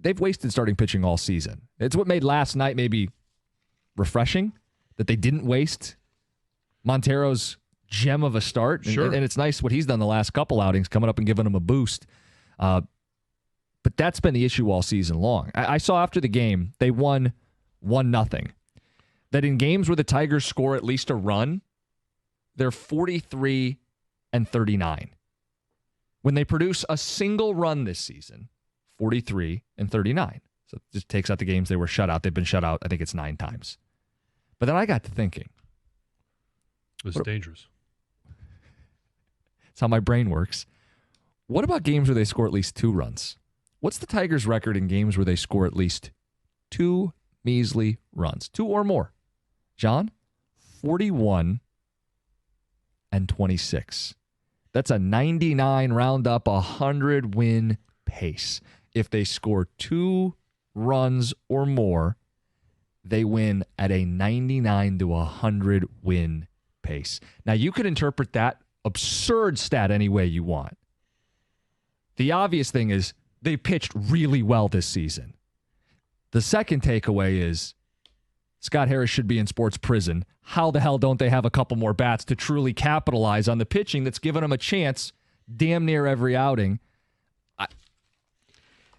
they've wasted starting pitching all season. It's what made last night maybe refreshing, that they didn't waste Montero's gem of a start. Sure. And it's nice what he's done the last couple outings, coming up and giving them a boost. But that's been the issue all season long. I saw after the game, they won 1-0. That in games where the Tigers score at least a run, they're 43-39. When they produce a single run this season, 43-39. So it just takes out the games they were shut out. They've been shut out, I think it's 9 times. But then I got to thinking. It's dangerous. It's how my brain works. What about games where they score at least 2 runs? What's the Tigers' record in games where they score at least 2 measly runs? 2 or more. John? 41-26. That's a 99 round up 100 win pace. If they score 2 runs or more, they win at a 99 to 100 win pace. Now, you could interpret that absurd stat any way you want. The obvious thing is they pitched really well this season. The second takeaway is Scott Harris should be in sports prison. How the hell don't they have a couple more bats to truly capitalize on the pitching that's given them a chance damn near every outing?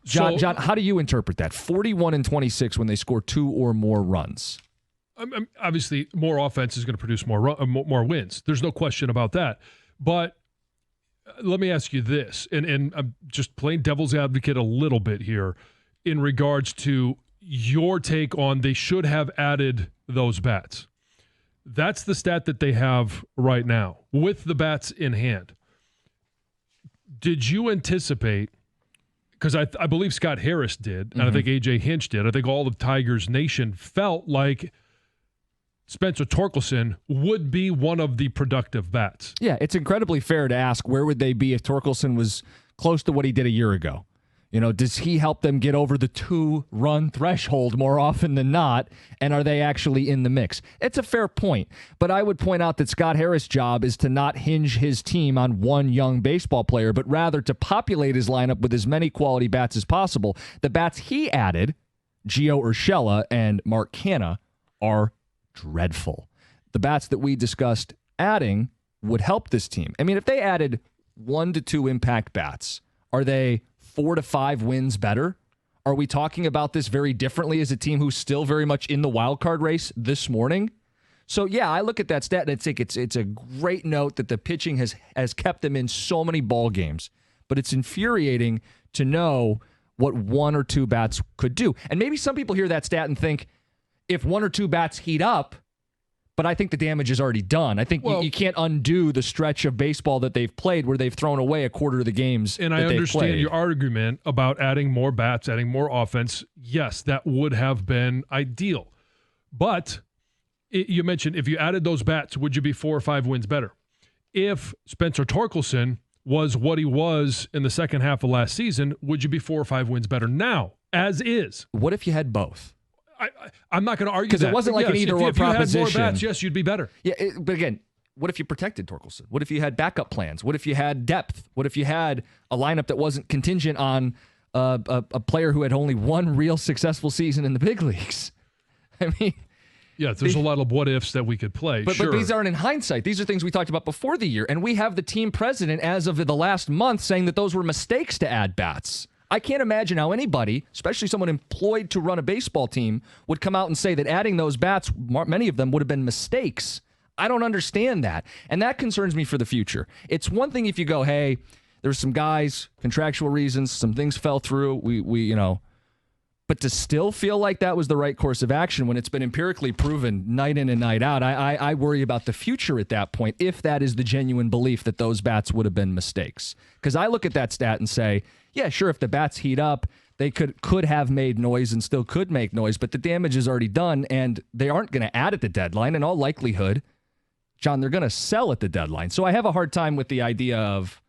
John, how do you interpret that? 41-26 when they score 2 or more runs. Obviously, more offense is going to produce more wins. There's no question about that. But let me ask you this, and I'm just playing devil's advocate a little bit here in regards to your take on they should have added those bats. That's the stat that they have right now with the bats in hand. Did you anticipate, because I believe Scott Harris did, and I think A.J. Hinch did, I think all of Tigers Nation felt like Spencer Torkelson would be one of the productive bats. Yeah, it's incredibly fair to ask where would they be if Torkelson was close to what he did a year ago. You know, does he help them get over the 2-run threshold more often than not? And are they actually in the mix? It's a fair point. But I would point out that Scott Harris' job is to not hinge his team on one young baseball player, but rather to populate his lineup with as many quality bats as possible. The bats he added, Gio Urshela and Mark Canha, are dreadful. The bats that we discussed adding would help this team. I mean, if they added 1 to 2 impact bats, are they 4 to 5 wins better? Are we talking about this very differently as a team who's still very much in the wild card race this morning? So, yeah, I look at that stat and I think it's a great note that the pitching has kept them in so many ball games. But it's infuriating to know what 1 or 2 bats could do. And maybe some people hear that stat and think, if 1 or 2 bats heat up, but I think the damage is already done. I think you can't undo the stretch of baseball that they've played where they've thrown away a quarter of the games and I understand your argument about adding more bats, adding more offense. Yes, that would have been ideal. But you mentioned if you added those bats, would you be 4 or 5 wins better? If Spencer Torkelson was what he was in the second half of last season, would you be 4 or 5 wins better now, as is? What if you had both? I'm not going to argue that. Because it wasn't like an either-or proposition. If you had more bats, yes, you'd be better. Yeah, but again, what if you protected Torkelson? What if you had backup plans? What if you had depth? What if you had a lineup that wasn't contingent on a player who had only 1 real successful season in the big leagues? I mean... Yeah, there's a lot of what-ifs that we could play, but these aren't in hindsight. These are things we talked about before the year, and we have the team president as of the last month saying that those were mistakes to add bats. I can't imagine how anybody, especially someone employed to run a baseball team, would come out and say that adding those bats, many of them would have been mistakes. I don't understand that. And that concerns me for the future. It's one thing if you go, hey, there's some guys, contractual reasons, some things fell through, but to still feel like that was the right course of action when it's been empirically proven night in and night out, I worry about the future at that point, if that is the genuine belief that those bats would have been mistakes. Because I look at that stat and say, yeah, sure, if the bats heat up, they could have made noise and still could make noise, but the damage is already done, and they aren't going to add at the deadline. In all likelihood, John, they're going to sell at the deadline. So I have a hard time with the idea of,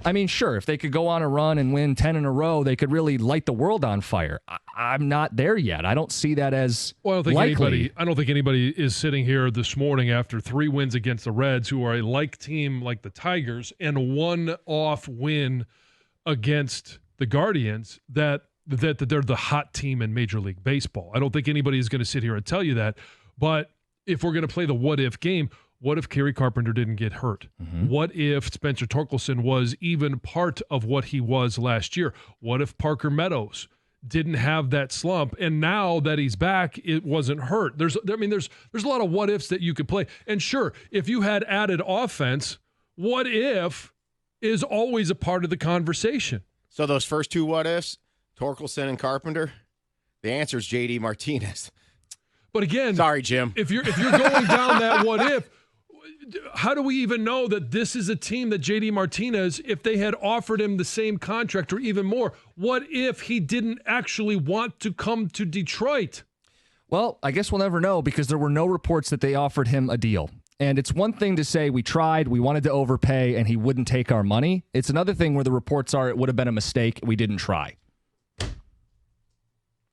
I mean, sure, if they could go on a run and win 10 in a row, they could really light the world on fire. I'm not there yet. I don't see that as likely. I don't think anybody is sitting here this morning after 3 wins against the Reds, who are a like team like the Tigers, and 1 off win against the Guardians, that that they're the hot team in Major League Baseball. I don't think anybody is going to sit here and tell you that. But if we're going to play the what-if game, what if Kerry Carpenter didn't get hurt? Mm-hmm. What if Spencer Torkelson was even part of what he was last year? What if Parker Meadows didn't have that slump, and now that he's back, it wasn't hurt? There's a lot of what ifs that you could play. And sure, if you had added offense, what if is always a part of the conversation. So those first two what ifs, Torkelson and Carpenter, the answer is JD Martinez. But again, sorry, Jim. If you're going down that what if, how do we even know that this is a team that JD Martinez, if they had offered him the same contract or even more, what if he didn't actually want to come to Detroit? Well, I guess we'll never know because there were no reports that they offered him a deal. And it's one thing to say we tried, we wanted to overpay, and he wouldn't take our money. It's another thing where the reports are it would have been a mistake, we didn't try.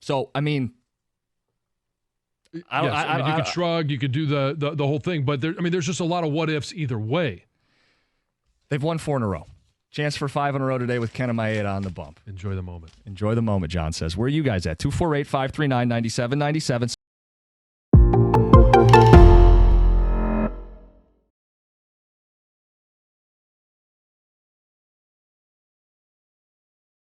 So, I mean, you could shrug, you could do the whole thing, but there's just a lot of what ifs either way. They've won 4 in a row. Chance for 5 in a row today with Ken and Maeda on the bump. Enjoy the moment. Enjoy the moment, John says. Where are you guys at? 248-539-9797.